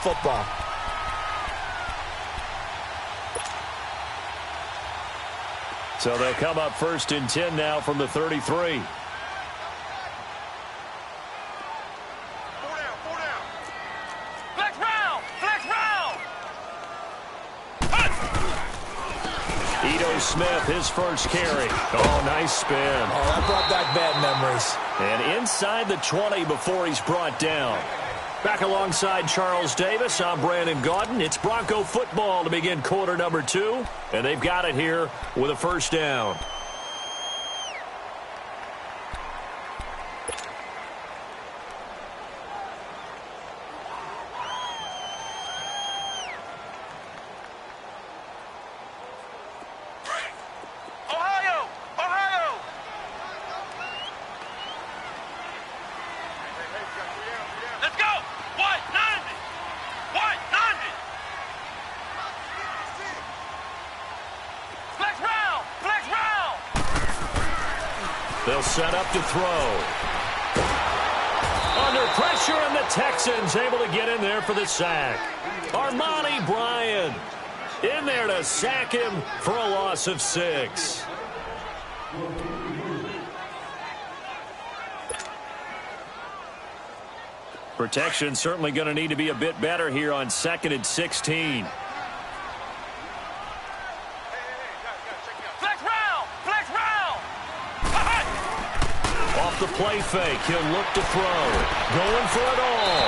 football. So they'll come up 1st and 10 now from the 33. Smith, his first carry. Oh, nice spin. Oh, that brought back bad memories. And inside the 20 before he's brought down. Back alongside Charles Davis, I'm Brandon Gaudin. It's Bronco football to begin quarter number 2. And they've got it here with a first down. They'll set up to throw. Under pressure, and the Texans able to get in there for the sack. Armani Bryant in there to sack him for a loss of 6. Protection certainly going to need to be a bit better here on 2nd and 16. The play fake. He'll look to throw. Going for it all.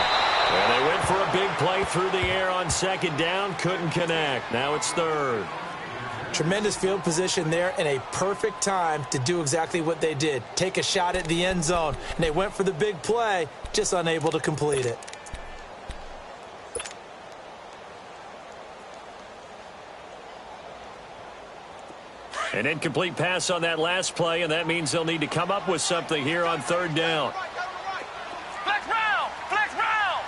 And they went for a big play through the air on 2nd down. Couldn't connect. Now it's 3rd. Tremendous field position there and a perfect time to do exactly what they did. Take a shot at the end zone. And they went for the big play, just unable to complete it. An incomplete pass on that last play, and that means they'll need to come up with something here on 3rd down. Flex round! Flex round!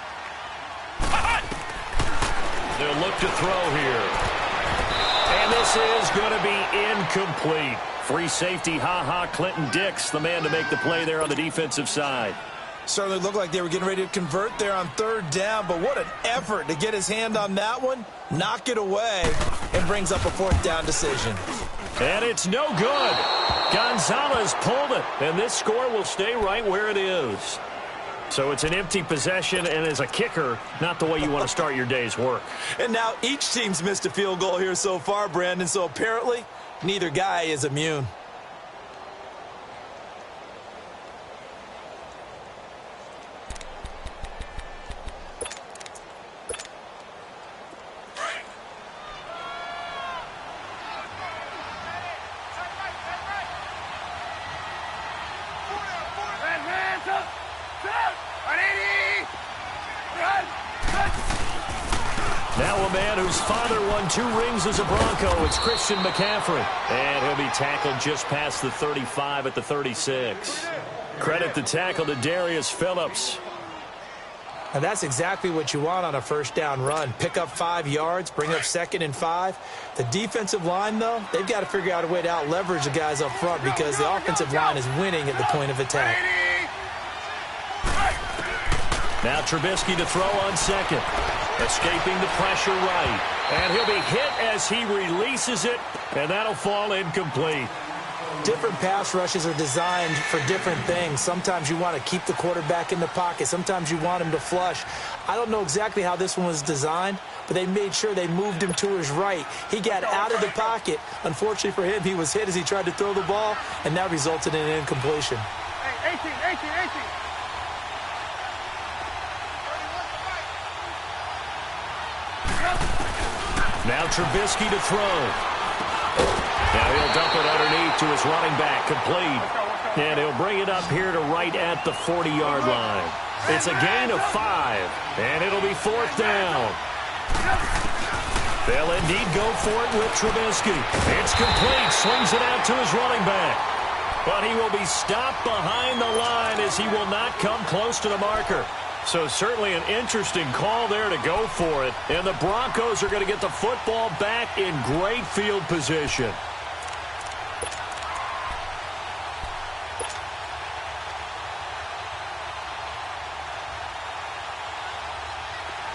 They'll look to throw here. And this is going to be incomplete. Free safety, Clinton Dix, the man to make the play there on the defensive side. Certainly looked like they were getting ready to convert there on 3rd down, but what an effort to get his hand on that one, knock it away, and brings up a 4th down decision. And it's no good. Gonzalez pulled it, and this score will stay right where it is. So it's an empty possession, and as a kicker, not the way you want to start your day's work. And now each team's missed a field goal here so far, Brandon, so apparently neither guy is immune. Now a man whose father won 2 rings as a Bronco, it's Christian McCaffrey. And he'll be tackled just past the 35 at the 36. Credit the tackle to Darius Phillips. And that's exactly what you want on a 1st down run. Pick up 5 yards, bring up 2nd and 5. The defensive line, though, they've got to figure out a way to out-leverage the guys up front because the offensive line is winning at the point of attack. Now Trubisky to throw on 2nd. Escaping the pressure right. And he'll be hit as he releases it, and that'll fall incomplete. Different pass rushes are designed for different things. Sometimes you want to keep the quarterback in the pocket. Sometimes you want him to flush. I don't know exactly how this one was designed, but they made sure they moved him to his right. He got out of the pocket. Unfortunately for him, he was hit as he tried to throw the ball, and that resulted in an incompletion. Hey, 18. Now Trubisky to throw. Now he'll dump it underneath to his running back, complete. And he'll bring it up here to right at the 40-yard line. It's a gain of 5, and it'll be 4th down. They'll indeed go for it with Trubisky. It's complete, swings it out to his running back. But he will be stopped behind the line as he will not come close to the marker. So certainly an interesting call there to go for it. And the Broncos are going to get the football back in great field position.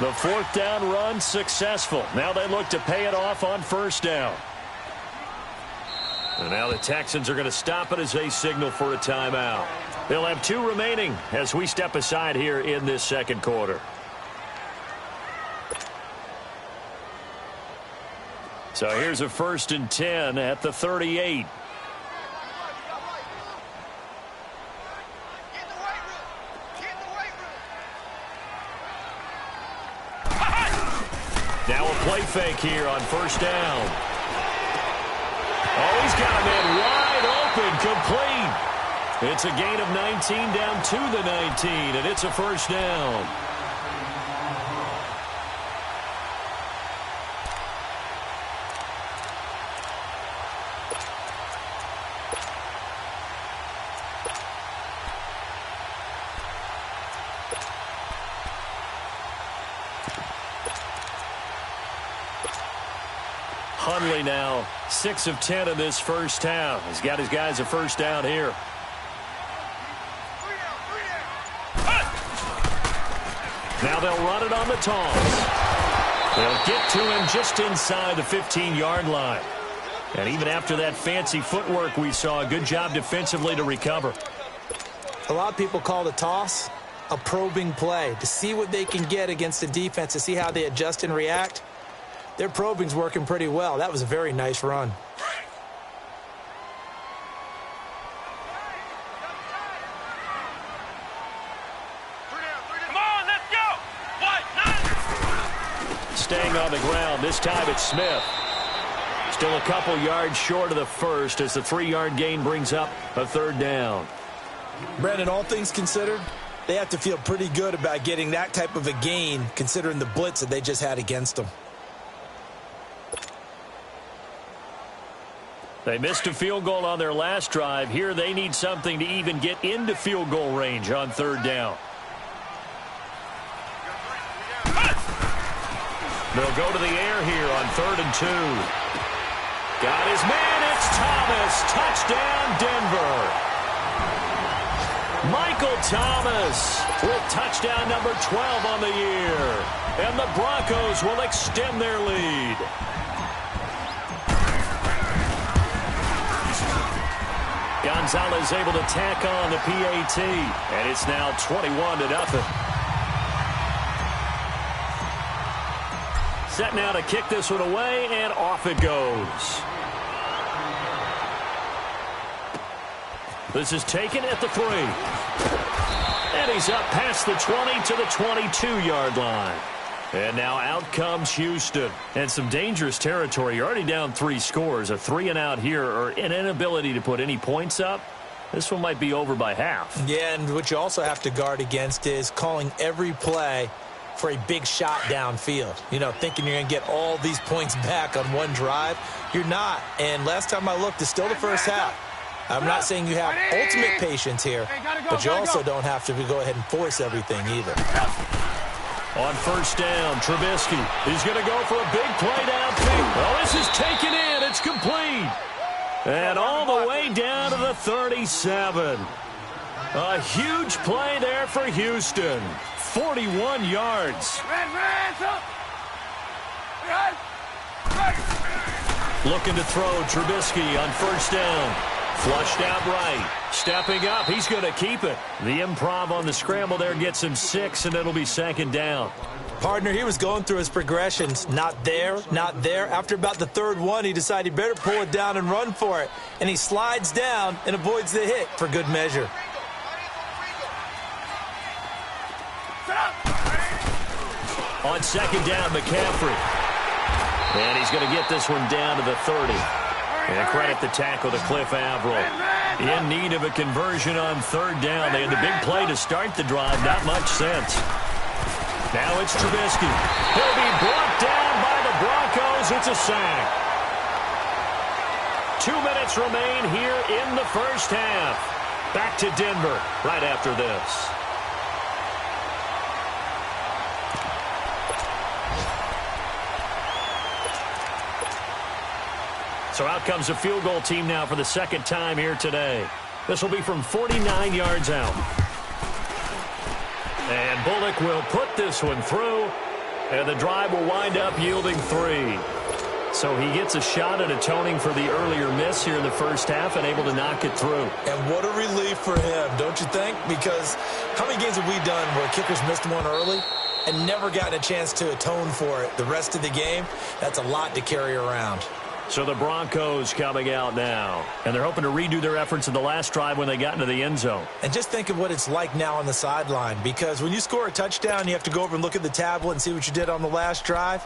The fourth down run successful. Now they look to pay it off on first down. And now the Texans are going to stop it as they signal for a timeout. They'll have 2 remaining as we step aside here in this second quarter. So here's a 1st and 10 at the 38. Now a play fake here on first down. Oh, he's got him in wide open, complete. It's a gain of 19 down to the 19, and it's a first down. Hundley now 6 of 10 in this first half. He's got his guys a first down here. Now they'll run it on the toss. They'll get to him just inside the 15-yard line. And even after that fancy footwork we saw, a good job defensively to recover. A lot of people call the toss a probing play, to see what they can get against the defense, to see how they adjust and react. Their probing's working pretty well. That was a very nice run. Come on, let's go. Staying on the ground. This time it's Smith. Still a couple yards short of the first as the 3-yard gain brings up a 3rd down. Brandon, all things considered, they have to feel pretty good about getting that type of a gain considering the blitz that they just had against them. They missed a field goal on their last drive. Here they need something to even get into field goal range on 3rd down. They'll go to the air here on 3rd and 2. Got his man. It's Thomas. Touchdown, Denver. Michael Thomas with touchdown number 12 on the year. And the Broncos will extend their lead. Gonzalez able to tack on the PAT, and it's now 21-0. Set now to kick this one away, and off it goes. This is taken at the 3. And he's up past the 20 to the 22-yard line. And now out comes Houston. And some dangerous territory. You're already down 3 scores. A 3-and-out here, or an inability to put any points up. This one might be over by half. Yeah, and what you also have to guard against is calling every play for a big shot downfield. You know, thinking you're going to get all these points back on one drive. You're not. And last time I looked, it's still the first half. I'm not saying you have ultimate patience here, but you also don't have to go ahead and force everything either. On first down, Trubisky. He's going to go for a big play downfield. Well, this is taken in. It's complete. And all the way down to the 37. A huge play there for Houston. 41 yards. Looking to throw Trubisky on first down. Flushed out right. Stepping up. He's going to keep it. The improv on the scramble there gets him 6, and it'll be 2nd down. Partner, he was going through his progressions. Not there, not there. After about the 3rd one, he decided he better pull it down and run for it. And he slides down and avoids the hit for good measure. On 2nd down, McCaffrey. And he's going to get this one down to the 30. And credit the tackle to Cliff Averill. In need of a conversion on 3rd down. They had the big play to start the drive. Not much sense. Now it's Trubisky. He'll be brought down by the Broncos. It's a sack. 2 minutes remain here in the first half. Back to Denver right after this. So out comes the field goal team now for the 2nd time here today. This will be from 49 yards out. And Bullock will put this one through. And the drive will wind up yielding 3. So he gets a shot at atoning for the earlier miss here in the first half and able to knock it through. And what a relief for him, don't you think? Because how many games have we done where kickers missed one early and never gotten a chance to atone for it the rest of the game? That's a lot to carry around. So the Broncos coming out now. And they're hoping to redo their efforts in the last drive when they got into the end zone. And just think of what it's like now on the sideline. Because when you score a touchdown, you have to go over and look at the tablet and see what you did on the last drive.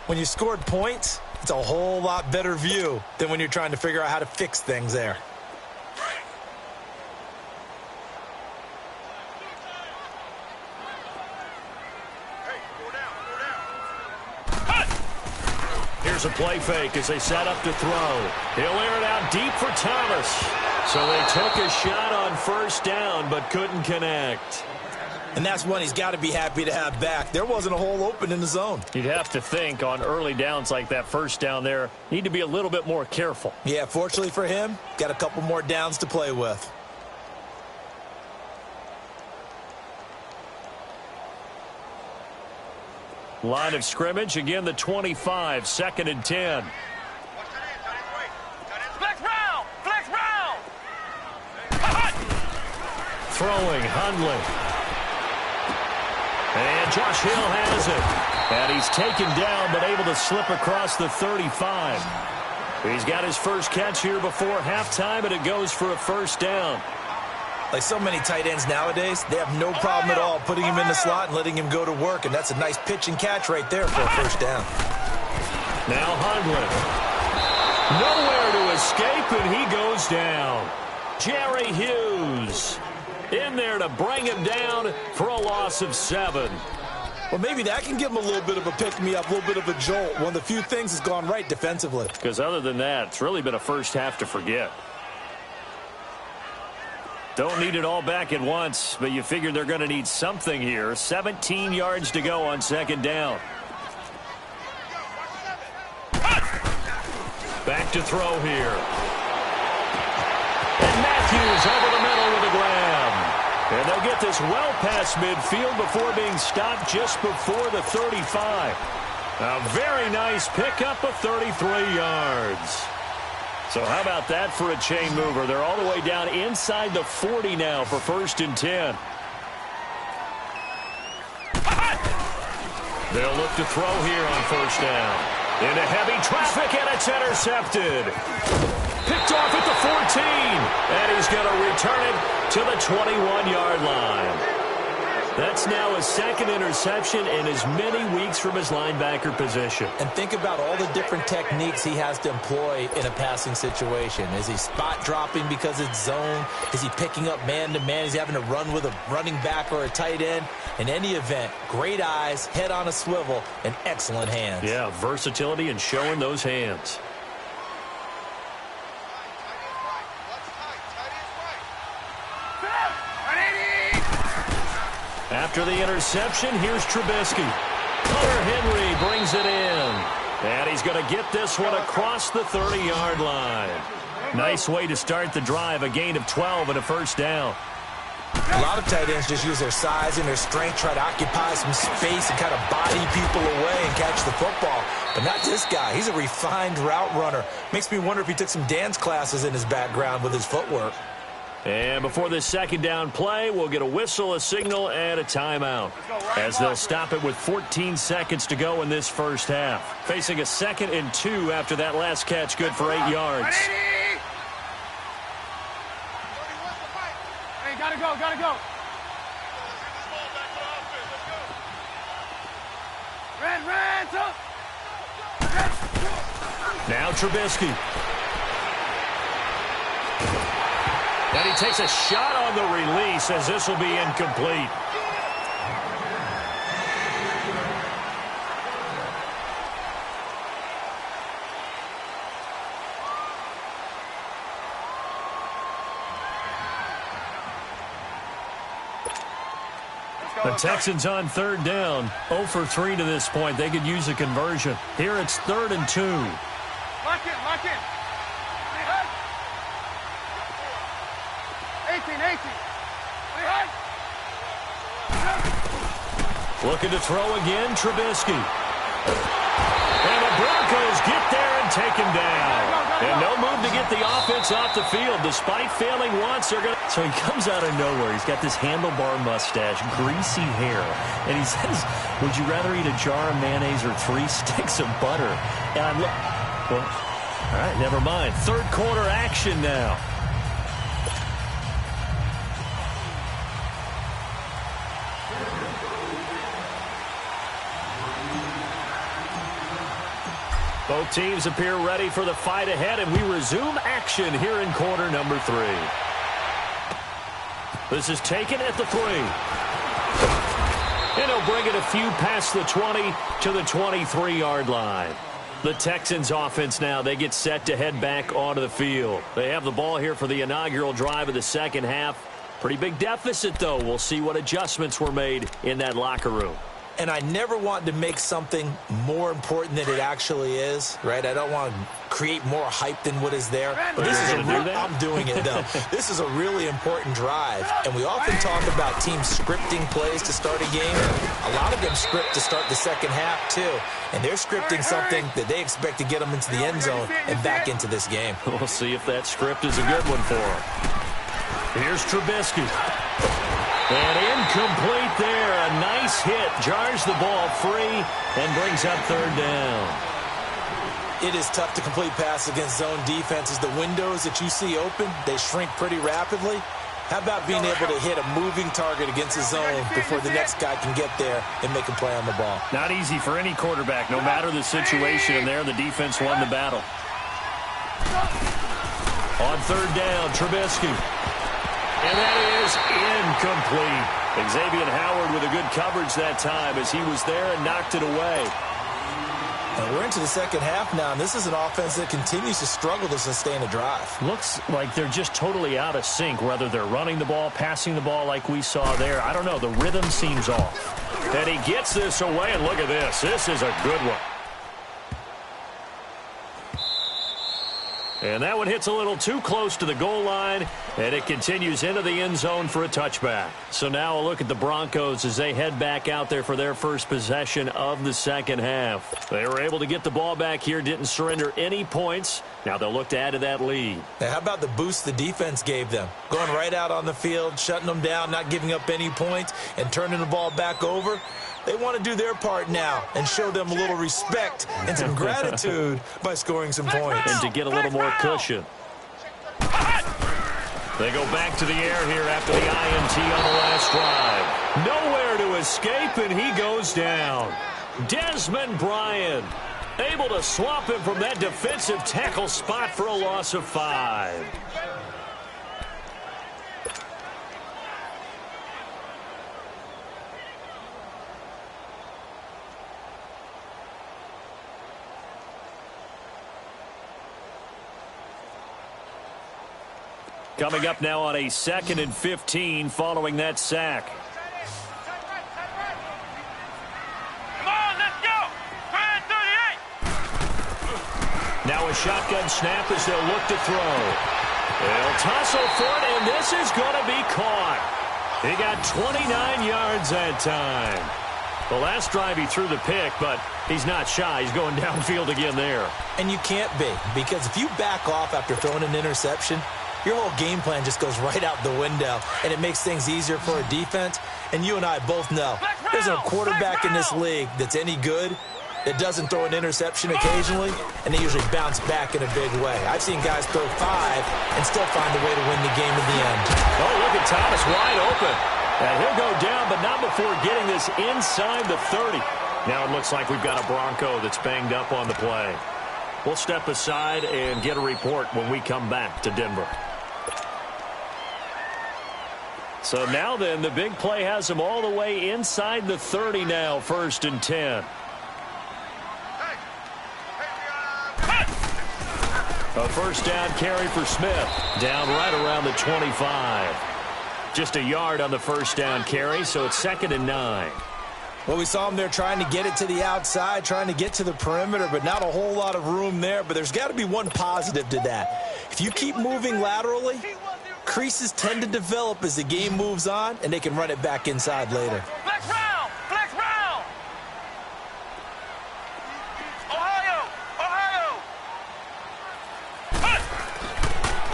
When you scored points, it's a whole lot better view than when you're trying to figure out how to fix things there. Here's a play fake as they set up to throw. He'll air it out deep for Thomas. So they took a shot on first down but couldn't connect. And that's one he's got to be happy to have back. There wasn't a hole open in the zone. You'd have to think on early downs like that first down there, need to be a little bit more careful. Yeah, fortunately for him, got a couple more downs to play with. Line of scrimmage, again the 25, 2nd and 10. Flex round! Flex round! Throwing, Hundley. And Josh Hill has it. And he's taken down but able to slip across the 35. He's got his first catch here before halftime, and it goes for a first down. Like so many tight ends nowadays, they have no problem at all putting him in the slot and letting him go to work. And that's a nice pitch and catch right there for a first down. Now Hundley. Nowhere to escape, and he goes down. Jerry Hughes in there to bring him down for a loss of 7. Well, maybe that can give him a little bit of a pick-me-up, a little bit of a jolt. One of the few things has gone right defensively. Because other than that, it's really been a first half to forget. Don't need it all back at once, but you figure they're going to need something here. 17 yards to go on 2nd down. Back to throw here. And Matthews over the middle with a grab. And they'll get this well past midfield before being stopped just before the 35. A very nice pickup of 33 yards. So how about that for a chain mover? They're all the way down inside the 40 now for 1st and 10. They'll look to throw here on 1st down. Into heavy traffic, and it's intercepted. Picked off at the 14. And he's going to return it to the 21-yard line. That's now his 2nd interception in as many weeks from his linebacker position. And think about all the different techniques he has to employ in a passing situation. Is he spot dropping because it's zone? Is he picking up man-to-man? Is he having to run with a running back or a tight end? In any event, great eyes, head on a swivel, and excellent hands. Yeah, versatility and showing those hands. After the interception, here's Trubisky. Hunter Henry brings it in. And he's going to get this one across the 30-yard line. Nice way to start the drive, a gain of 12 and a first down. A lot of tight ends just use their size and their strength, try to occupy some space and kind of body people away and catch the football. But not this guy. He's a refined route runner. Makes me wonder if he took some dance classes in his background with his footwork. And before this 2nd down play, we'll get a whistle, a signal, and a timeout. As they'll stop it with 14 seconds to go in this first half. Facing a 2nd and 2 after that last catch, good for 8 yards. Hey, gotta go, gotta go. Red, Now Trubisky. And he takes a shot on the release as this will be incomplete. The Texans on 3rd down. 0 for 3 to this point. They could use a conversion. Here it's 3rd and 2. Lock in, lock in. 18. Looking to throw again, Trubisky. And the Broncos get there and take him down. And no move to get the offense off the field. Despite failing once, they're going to... So he comes out of nowhere. He's got this handlebar mustache, greasy hair. And he says, would you rather eat a jar of mayonnaise or 3 sticks of butter? And I'm like, well, all right, never mind. Third quarter action now. Both teams appear ready for the fight ahead, and we resume action here in quarter number 3. This is taken at the 3. And he'll bring it a few past the 20 to the 23-yard line. The Texans offense now, they get set to head back onto the field. They have the ball here for the inaugural drive of the second half. Pretty big deficit, though. We'll see what adjustments were made in that locker room. And I never want to make something more important than it actually is, right? I don't want to create more hype than what is there. But this is I'm doing it, though. This is a really important drive. And we often talk about teams scripting plays to start a game. A lot of them script to start the second half, too. And they're scripting something that they expect to get them into the end zone and back into this game. We'll see if that script is a good one for them. Here's Trubisky. And incomplete there. A nice hit. Jars the ball free and brings up third down. It is tough to complete passes against zone defenses. The windows that you see open, they shrink pretty rapidly. How about being able to hit a moving target against a zone before the next guy can get there and make a play on the ball? Not easy for any quarterback, no matter the situation. And there, the defense won the battle. On third down, Trubisky. And that is incomplete. Xavier Howard with a good coverage that time as he was there and knocked it away. And we're into the second half now, and this is an offense that continues to struggle to sustain a drive. Looks like they're just totally out of sync, whether they're running the ball, passing the ball like we saw there. I don't know. The rhythm seems off. And he gets this away, and look at this. This is a good one. And that one hits a little too close to the goal line, and it continues into the end zone for a touchback. So now a look at the Broncos as they head back out there for their first possession of the second half. They were able to get the ball back here, didn't surrender any points. Now they'll look to add to that lead. Now, how about the boost the defense gave them? Going right out on the field, shutting them down, not giving up any points, and turning the ball back over. They want to do their part now and show them a little respect and some gratitude by scoring some points. And to get a little more cushion. They go back to the air here after the INT on the last drive. Nowhere to escape, and he goes down. Desmond Bryant able to swap him from that defensive tackle spot for a loss of 5. Coming up now on a 2nd and 15 following that sack. Come on, let's go. 38. Now a shotgun snap as they'll look to throw. They'll tussle for it, and this is going to be caught. He got 29 yards that time. The last drive he threw the pick, but he's not shy. He's going downfield again there. And you can't be, because if you back off after throwing an interception, your whole game plan just goes right out the window, and it makes things easier for a defense. And you and I both know there's a quarterback in this league that's any good that doesn't throw an interception occasionally, and they usually bounce back in a big way. I've seen guys throw 5 and still find a way to win the game in the end. Oh, look at Thomas wide open. And he'll go down, but not before getting this inside the 30. Now it looks like we've got a Bronco that's banged up on the play. We'll step aside and get a report when we come back to Denver. So now then, the big play has him all the way inside the 30 now, 1st and 10. A first down carry for Smith, down right around the 25. Just a yard on the first down carry, so it's 2nd and 9. Well, we saw him there trying to get it to the outside, trying to get to the perimeter, but not a whole lot of room there. But there's got to be one positive to that. If you keep moving laterally, creases tend to develop as the game moves on, and they can run it back inside later. Flex round! Flex round!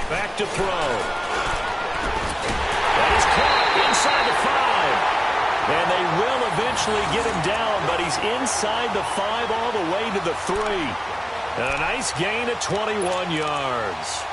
Back to throw. That is caught inside the 5. And they will eventually get him down, but he's inside the 5 all the way to the 3. And a nice gain of 21 yards.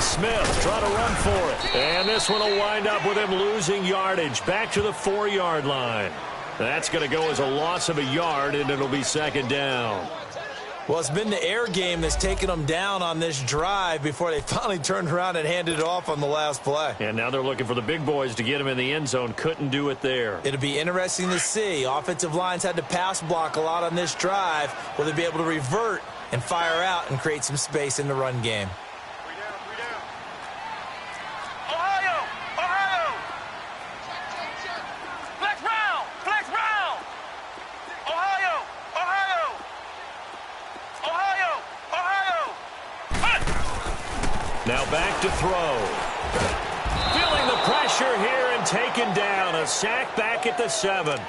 Smith trying to run for it. And this one will wind up with him losing yardage back to the 4-yard line. That's going to go as a loss of a yard, and it'll be second down. Well, it's been the air game that's taken them down on this drive before they finally turned around and handed it off on the last play. And now they're looking for the big boys to get him in the end zone. Couldn't do it there. It'll be interesting to see. Offensive lines had to pass block a lot on this drive. Will they be able to revert and fire out and create some space in the run game? Now back to throw. Feeling the pressure here and taken down. A sack back at the 7.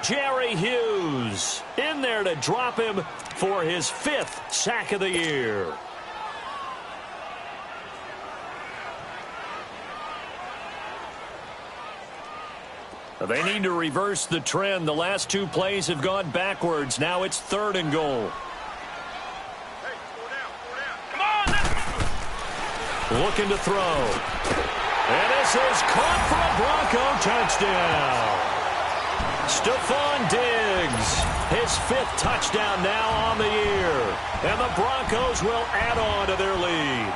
Jerry Hughes in there to drop him for his 5th sack of the year. They need to reverse the trend. The last 2 plays have gone backwards. Now it's 3rd and goal. Looking to throw. And this is caught for a Bronco touchdown. Stephon Diggs, his 5th touchdown now on the year. And the Broncos will add on to their lead.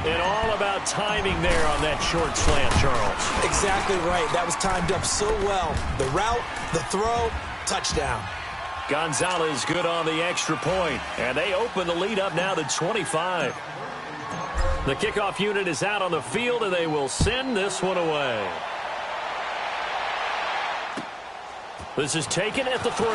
And all about timing there on that short slant, Charles. Exactly right. That was timed up so well. The route, the throw, touchdown. Gonzalez good on the extra point. And they open the lead up now to 25. The kickoff unit is out on the field, and they will send this one away. This is taken at the 3.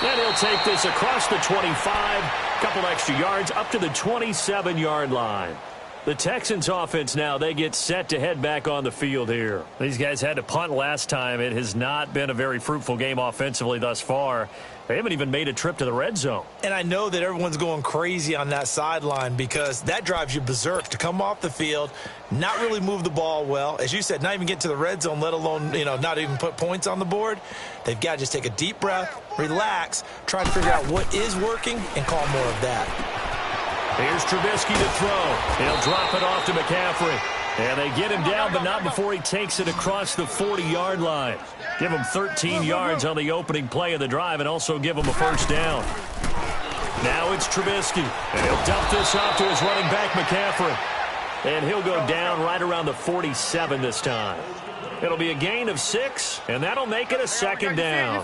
And he'll take this across the 25. Couple extra yards up to the 27-yard line. The Texans offense now, they get set to head back on the field here. These guys had to punt last time. It has not been a very fruitful game offensively thus far. They haven't even made a trip to the red zone. And I know that everyone's going crazy on that sideline because that drives you berserk to come off the field, not really move the ball well. As you said, not even get to the red zone, let alone, not even put points on the board. They've got to just take a deep breath, relax, try to figure out what is working, and call more of that. Here's Trubisky to throw. He'll drop it off to McCaffrey. And they get him down, but not before he takes it across the 40-yard line. Give him 13 yards on the opening play of the drive and also give him a first down. Now it's Trubisky. And he'll dump this off to his running back, McCaffrey. And he'll go down right around the 47 this time. It'll be a gain of 6, and that'll make it a second down.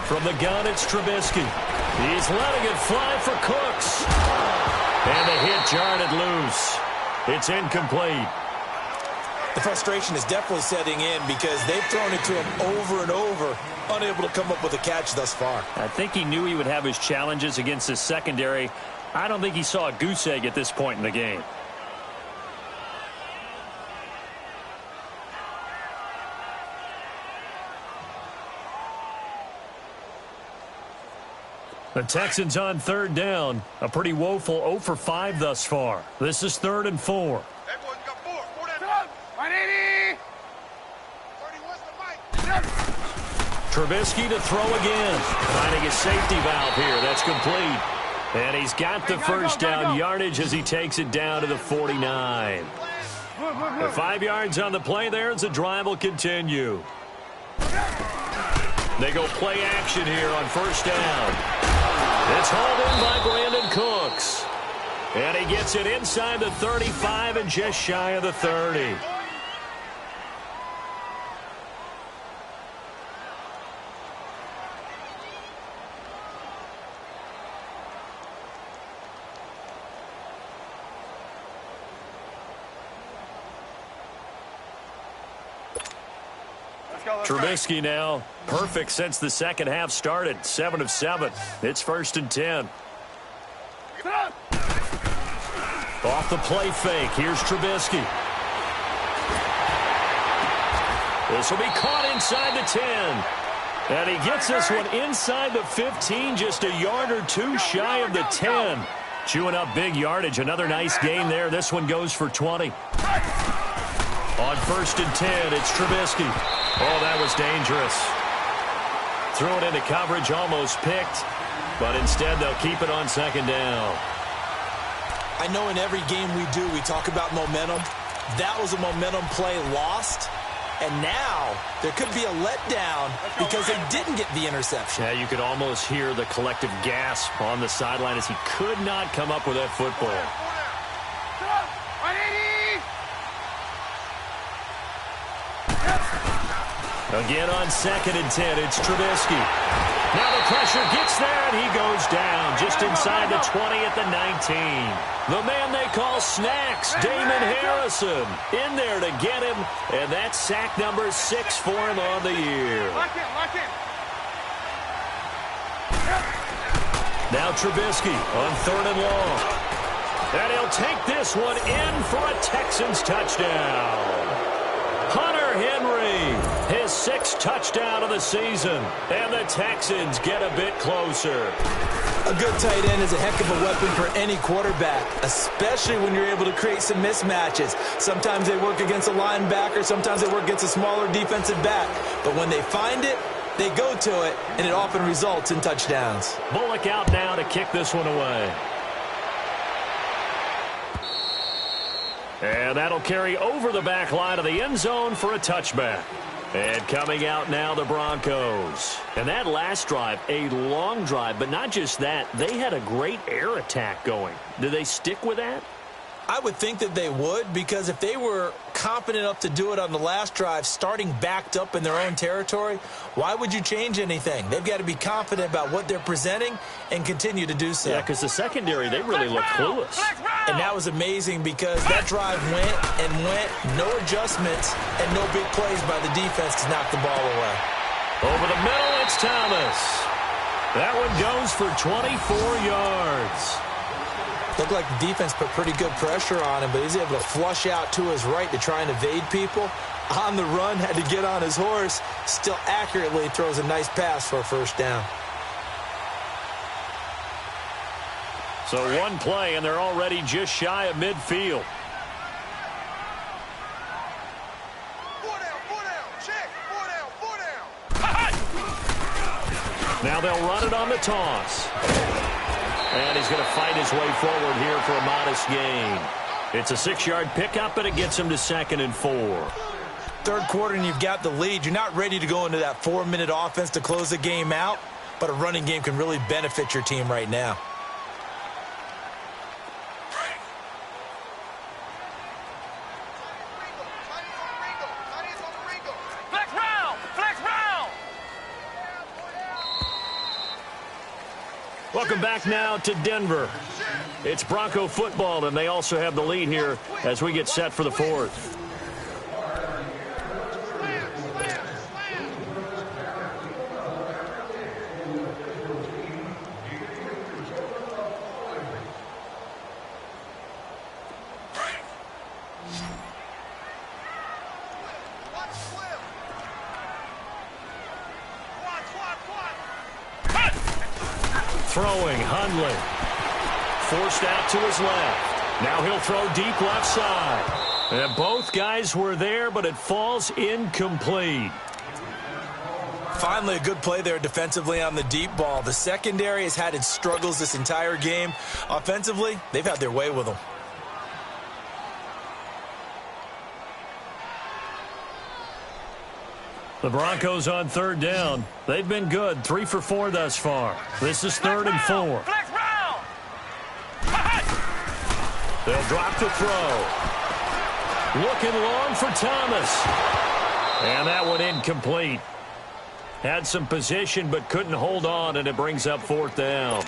From the gun, it's Trubisky. He's letting it fly for Cooks. And the hit jarred loose. It's incomplete. The frustration is definitely setting in because they've thrown it to him over and over, unable to come up with a catch thus far. I think he knew he would have his challenges against his secondary. I don't think he saw a goose egg at this point in the game. The Texans on 3rd down. A pretty woeful 0 for 5 thus far. This is 3rd and 4. Trubisky to throw again. Finding his safety valve here. That's complete. And he's got the first down yardage as he takes it down to the 49. The 5 yards on the play there as the drive will continue. They go play action here on first down. It's hauled in by Brandon Cooks. And he gets it inside the 35 and just shy of the 30. Trubisky now, perfect since the second half started. 7 of 7. It's 1st and 10. Off the play fake. Here's Trubisky. This will be caught inside the 10. And he gets this one inside the 15, just a yard or two shy of the 10. Chewing up big yardage. Another nice gain there. This one goes for 20. On 1st and 10, it's Trubisky. Oh, that was dangerous. Threw it into coverage, almost picked. But instead, they'll keep it on 2nd down. I know in every game we do, we talk about momentum. That was a momentum play lost. And now there could be a letdown because they didn't get the interception. Yeah, you could almost hear the collective gasp on the sideline as he could not come up with that football. Again on 2nd and 10, it's Trubisky. Now the pressure gets there, and he goes down just inside the 20 at the 19. The man they call Snacks, Damon Harrison, in there to get him, and that's sack number 6 for him on the year. Now Trubisky on 3rd and long. And he'll take this one in for a Texans touchdown. Hunter Henry, his 6th touchdown of the season, and the Texans get a bit closer. A good tight end is a heck of a weapon for any quarterback, especially when you're able to create some mismatches. Sometimes they work against a linebacker, sometimes they work against a smaller defensive back. But when they find it, they go to it, and it often results in touchdowns. Bullock out now to kick this one away. And that'll carry over the back line of the end zone for a touchback. And coming out now, the Broncos. And that last drive, a long drive, but not just that. They had a great air attack going. Do they stick with that? I would think that they would, because if they were confident enough to do it on the last drive, starting backed up in their own territory, why would you change anything? They've got to be confident about what they're presenting and continue to do so. Yeah, because the secondary, they really look clueless. And that was amazing because that drive went and went, no adjustments, and no big plays by the defense to knock the ball away. Over the middle, it's Thomas. That one goes for 24 yards. Looked like the defense put pretty good pressure on him, but he's able to flush out to his right to try and evade people. On the run, had to get on his horse. Still accurately throws a nice pass for a 1st down. So one play, and they're already just shy of midfield. Now they'll run it on the toss. And he's going to fight his way forward here for a modest gain. It's a 6-yard pickup, and it gets him to 2nd and 4. 3rd quarter, and you've got the lead. You're not ready to go into that 4-minute offense to close the game out, but a running game can really benefit your team right now. Welcome back now to Denver. It's Bronco football, and they also have the lead here as we get set for the 4th. Throwing, Hundley. Forced out to his left. Now he'll throw deep left side. And both guys were there, but it falls incomplete. Finally, a good play there defensively on the deep ball. The secondary has had its struggles this entire game. Offensively, they've had their way with them. The Broncos on 3rd down. They've been good, 3 for 4 thus far. This is 3rd and 4. They'll drop the throw. Looking long for Thomas. And that one incomplete. Had some position but couldn't hold on, and it brings up 4th down.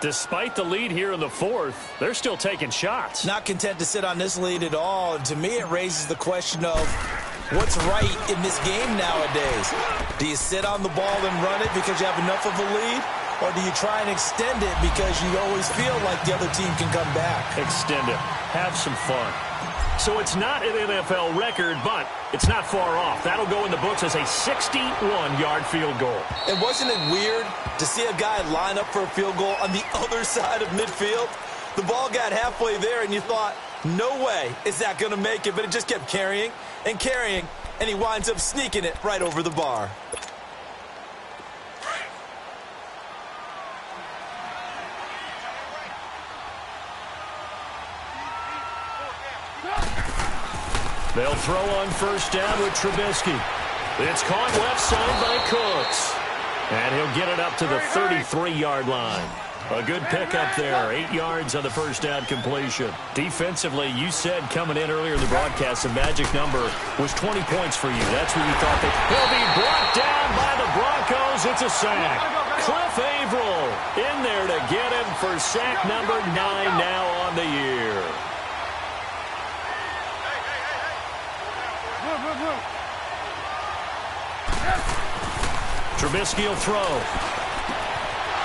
Despite the lead here in the 4th, they're still taking shots. Not content to sit on this lead at all. And to me, it raises the question of, what's right in this game nowadays. Do you sit on the ball and run it because you have enough of a lead? Or do you try and extend it because you always feel like the other team can come back? Extend it. Have some fun. So it's not an NFL record, but it's not far off. That'll go in the books as a 61-yard field goal. And wasn't it weird to see a guy line up for a field goal on the other side of midfield? The ball got halfway there, and you thought, no way is that going to make it, but it just kept carrying, and he winds up sneaking it right over the bar. They'll throw on first down with Trubisky. It's caught left side by Cooks. And he'll get it up to the 33-yard line. A good pickup there. 8 yards on the first down completion. Defensively, you said coming in earlier in the broadcast, the magic number was 20 points for you. That's what you thought. He'll be brought down by the Broncos. It's a sack. Cliff Averill in there to get him for sack number 9 now on the year. Trubisky will throw.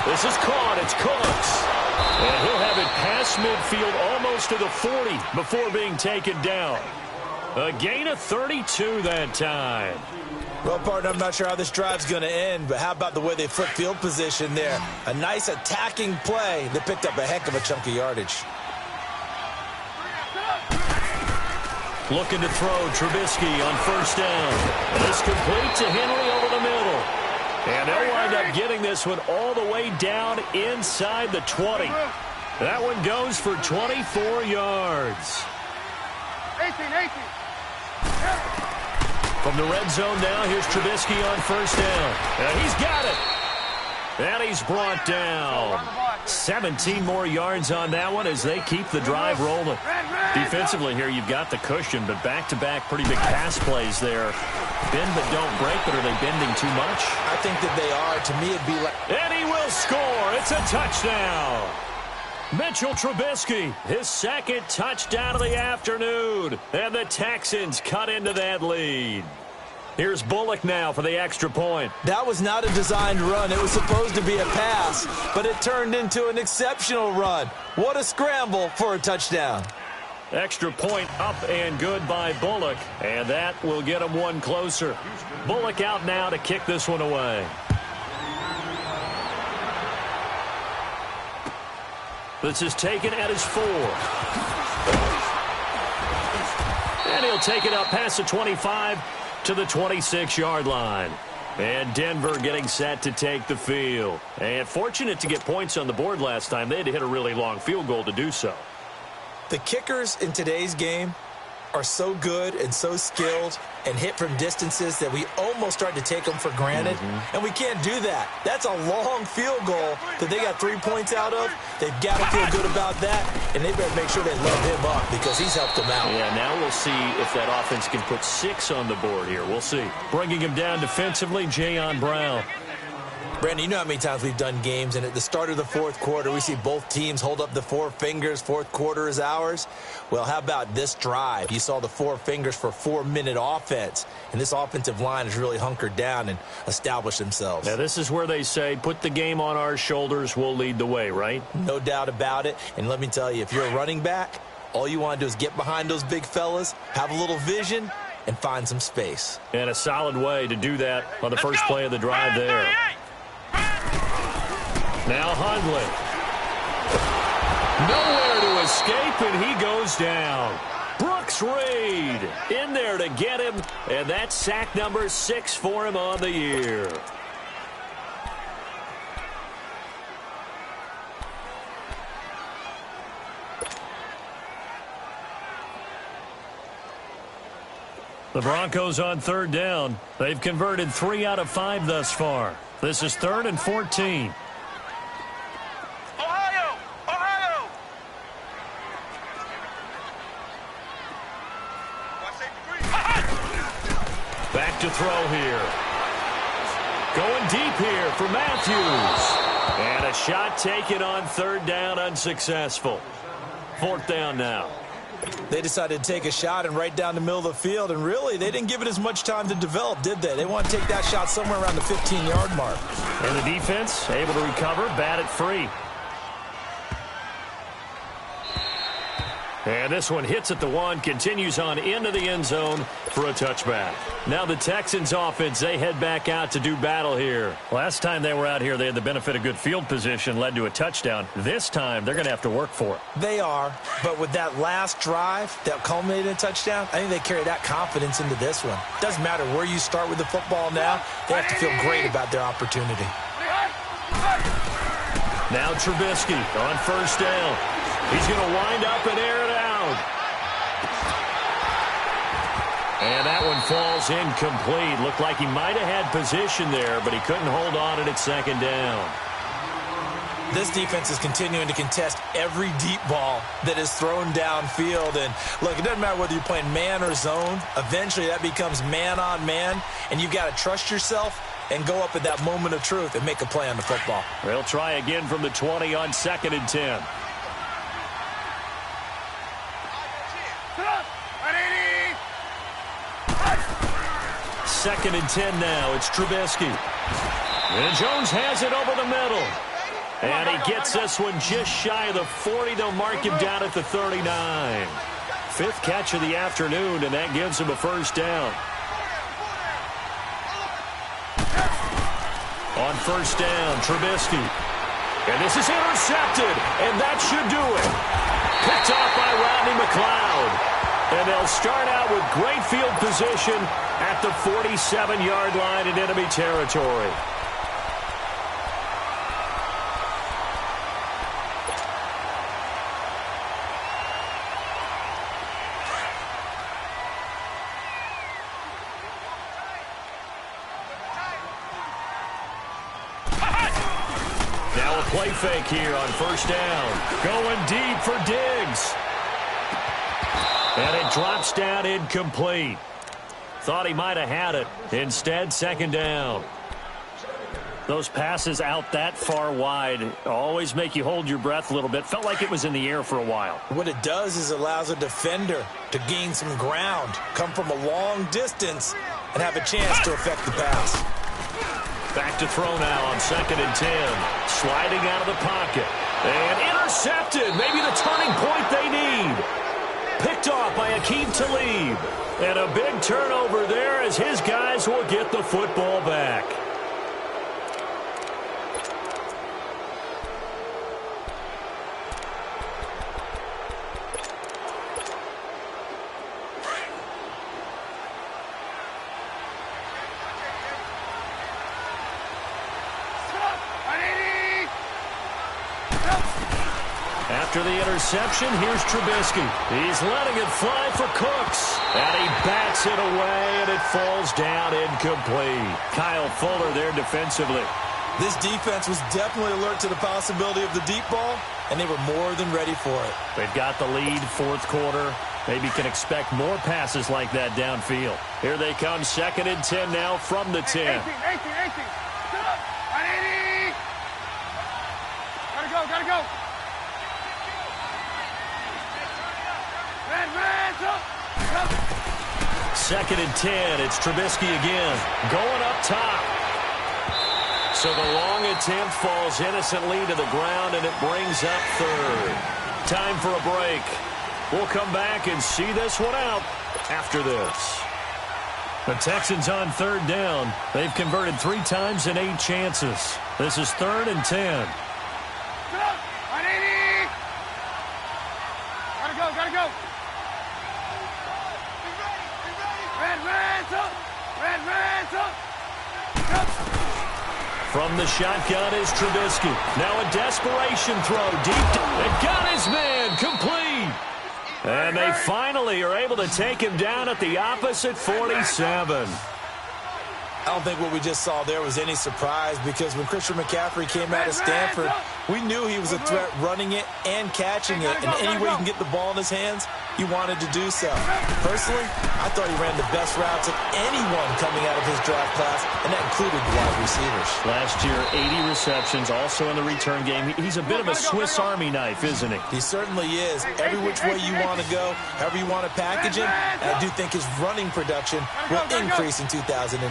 This is caught. It's Cooks. And he'll have it past midfield almost to the 40 before being taken down. A gain of 32 that time. Well, partner, I'm not sure how this drive's going to end, but how about the way they flip field position there? A nice attacking play that picked up a heck of a chunk of yardage. Looking to throw Trubisky on first down. And it's complete to Henry over the middle. And they'll wind up getting this one all the way down inside the 20. That one goes for 24 yards. 18. From the red zone now, here's Trubisky on first down. And he's got it. And he's brought down. 17 more yards on that one as they keep the drive rolling. Defensively here, you've got the cushion, but back-to-back pretty big pass plays there. Bend but don't break, but are they bending too much? I think that they are. To me, it'd be like... And he will score. It's a touchdown. Mitchell Trubisky, his second touchdown of the afternoon. And the Texans cut into that lead. Here's Bullock now for the extra point. That was not a designed run. It was supposed to be a pass, but it turned into an exceptional run. What a scramble for a touchdown. Extra point up and good by Bullock, and that will get him one closer. Bullock out now to kick this one away. This is taken at his 4. And he'll take it up past the 25 to the 26-yard line. And Denver getting set to take the field. And fortunate to get points on the board last time. They had to hit a really long field goal to do so. The kickers in today's game are so good and so skilled and hit from distances that we almost start to take them for granted. And we can't do that. That's a long field goal that they got 3 points out of. They've got to feel good about that, and they better make sure they load him up because he's helped them out. Yeah, now we'll see if that offense can put 6 on the board here. We'll see. Bringing him down defensively, Jayon Brown. Brandon, you know how many times we've done games, and at the start of the fourth quarter, we see both teams hold up the 4 fingers. Fourth quarter is ours. Well, how about this drive? You saw the 4 fingers for 4-minute offense, and this offensive line has really hunkered down and established themselves. Now, this is where they say, put the game on our shoulders, we'll lead the way, right? No doubt about it. And let me tell you, if you're a running back, all you want to do is get behind those big fellas, have a little vision, and find some space. And a solid way to do that on the first play of the drive there. Now Hundley. Nowhere to escape, and he goes down. Brooks Reed in there to get him, and that's sack number 6 for him on the year. The Broncos on third down. They've converted 3 out of 5 thus far. This is 3rd and 14. Back to throw here. Going deep here for Matthews. And a shot taken on 3rd down, unsuccessful. 4th down now. They decided to take a shot and right down the middle of the field, and really, they didn't give it as much time to develop, did they? They want to take that shot somewhere around the 15-yard mark. And the defense able to recover, bat it free. And this one hits at the 1, continues on into the end zone for a touchback. Now the Texans offense, they head back out to do battle here. Last time they were out here, they had the benefit of good field position, led to a touchdown. This time, they're going to have to work for it. They are, but with that last drive that culminated in a touchdown, I think they carry that confidence into this one. Doesn't matter where you start with the football now, they have to feel great about their opportunity. Now Trubisky on first down. He's going to wind up and air it out. And that one falls incomplete. Looked like he might have had position there, but he couldn't hold on at second down. This defense is continuing to contest every deep ball that is thrown downfield. And, look, it doesn't matter whether you're playing man or zone. Eventually that becomes man on man, and you've got to trust yourself and go up at that moment of truth and make a play on the football. They'll try again from the 20 on 2nd and 10. Second and 10 now. It's Trubisky. And Jones has it over the middle. And he gets this one just shy of the 40. They'll mark him down at the 39. 5th catch of the afternoon, and that gives him a first down. On first down, Trubisky. And this is intercepted, and that should do it. Picked off by Rodney McLeod. And they'll start out with great field position at the 47-yard line in enemy territory. Now a play fake here on first down. Going deep for Diggs. And it drops down incomplete. Thought he might have had it. Instead, second down. Those passes out that far wide always make you hold your breath a little bit. Felt like it was in the air for a while. What it does is allows a defender to gain some ground, come from a long distance, and have a chance to affect the pass. Back to throw now on 2nd and 10. Sliding out of the pocket. And intercepted. Maybe the turning point they need. Picked off by Akeem Talib. And a big turnover there as his guys will get the football back. After the interception, here's Trubisky. He's letting it fly for Cooks. And he bats it away, and it falls down incomplete. Kyle Fuller there defensively. This defense was definitely alert to the possibility of the deep ball, and they were more than ready for it. They've got the lead, 4th quarter. Maybe can expect more passes like that downfield. Here they come, 2nd and 10 now from the 10. 18. Gotta go. Second and 10. It's Trubisky again. Going up top. So the long attempt falls innocently to the ground, and it brings up 3rd. Time for a break. We'll come back and see this one out after this. The Texans on 3rd down. They've converted 3 times in 8 chances. This is 3rd and 10. Gotta go. From the shotgun is Trubisky. Now a desperation throw deep. And got his man complete. And they finally are able to take him down at the opposite 47. I don't think what we just saw there was any surprise, because when Christian McCaffrey came out of Stanford, we knew he was a threat running it and catching it. And any way he can get the ball in his hands, he wanted to do so. Personally, I thought he ran the best routes of anyone coming out of his draft class, and that included wide receivers. Last year, 80 receptions, also in the return game. He's a bit of a Swiss Army knife, isn't he? He certainly is. Every which way you want to go, however you want to package him, and I do think his running production will increase in 2018.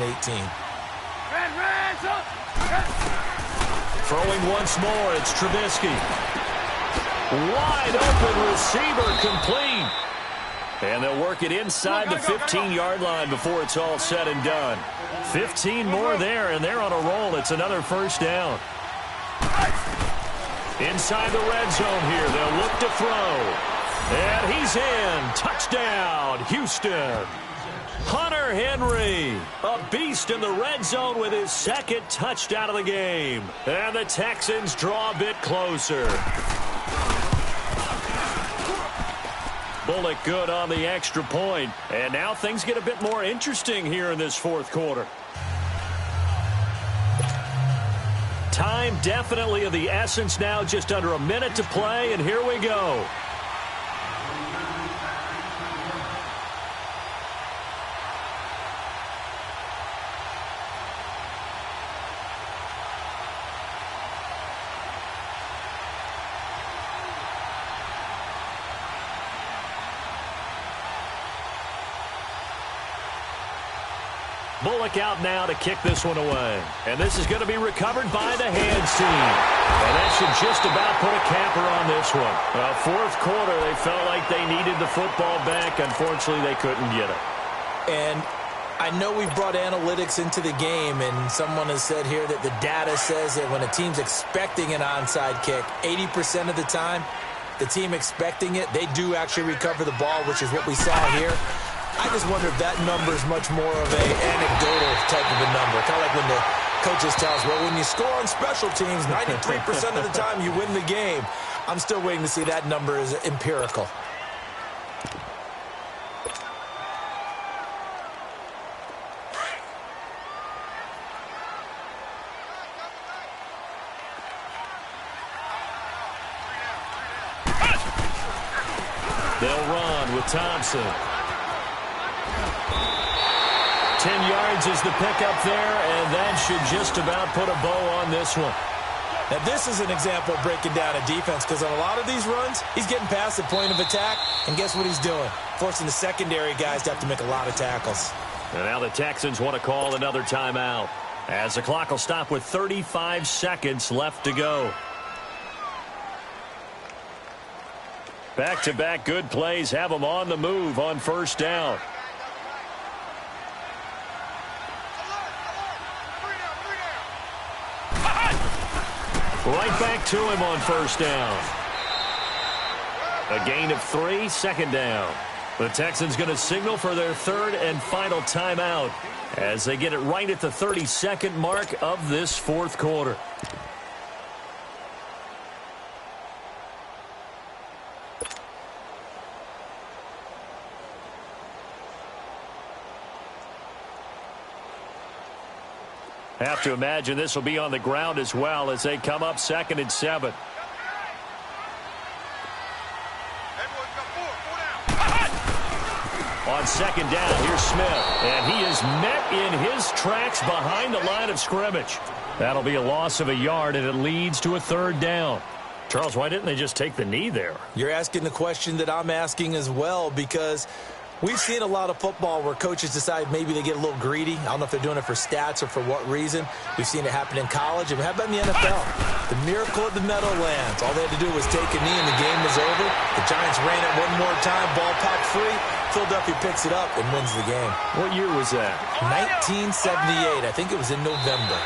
Throwing once more, it's Trubisky. Wide open receiver, complete. And they'll work it inside the 15-yard line before it's all said and done. 15 more there, and they're on a roll. It's another first down. Inside the red zone here, they'll look to throw. And he's in. Touchdown, Houston. Hunter Henry, a beast in the red zone with his second touchdown of the game. And the Texans draw a bit closer. Bullock good on the extra point. And now things get a bit more interesting here in this fourth quarter. Time definitely of the essence now, just under a minute to play, and here we go. Bullock out now to kick this one away. And this is going to be recovered by the hands team. And that should just about put a capper on this one. Fourth quarter, they felt like they needed the football back. Unfortunately, they couldn't get it. And I know we've brought analytics into the game, and someone has said here that the data says that when a team's expecting an onside kick, 80% of the time, the team expecting it, they do actually recover the ball, which is what we saw here. I just wonder if that number is much more of an anecdotal type of a number. Kind of like when the coaches tell us, well, when you score on special teams, 93% of the time you win the game. I'm still waiting to see that number is empirical. They'll run with Thompson. 10 yards is the pickup there, and that should just about put a bow on this one. Now, this is an example of breaking down a defense, because on a lot of these runs, he's getting past the point of attack, and guess what he's doing? Forcing the secondary guys to have to make a lot of tackles. And now the Texans want to call another timeout, as the clock will stop with 35 seconds left to go. Back-to-back good plays have them on the move on first down. Right back to him on first down. A gain of 3, second down. The Texans going to signal for their third and final timeout as they get it right at the 30-second mark of this fourth quarter. Have to imagine this will be on the ground as well as they come up 2nd and 7. On second down, here's Smith. And he is met in his tracks behind the line of scrimmage. That'll be a loss of a yard, and it leads to a third down. Charles, why didn't they just take the knee there? You're asking the question that I'm asking as well, because we've seen a lot of football where coaches decide maybe they get a little greedy. I don't know if they're doing it for stats or for what reason. We've seen it happen in college. And how about in the NFL? The miracle of the Meadowlands. All they had to do was take a knee and the game was over. The Giants ran it one more time. Ball popped free. Philadelphia picks it up and wins the game. What year was that? 1978. I think it was in November.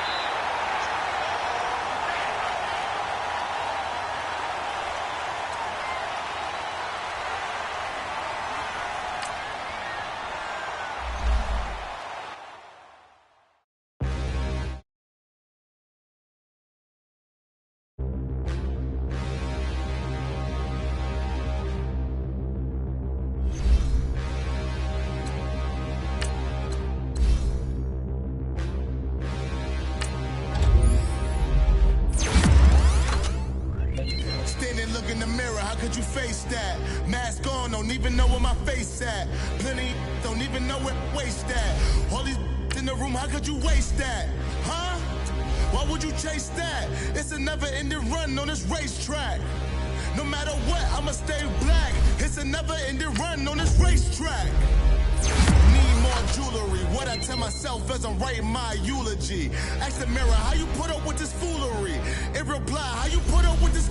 could you face that? Mask on, don't even know where my face at. Plenty don't even know where waste at. All these in the room, how could you waste that? Huh? Why would you chase that? It's a never-ending run on this racetrack. No matter what, I'ma stay black. It's a never-ending run on this racetrack. Need more jewelry. What I tell myself as I'm writing my eulogy. Ask the mirror, how you put up with this foolery? It reply, how you put up with this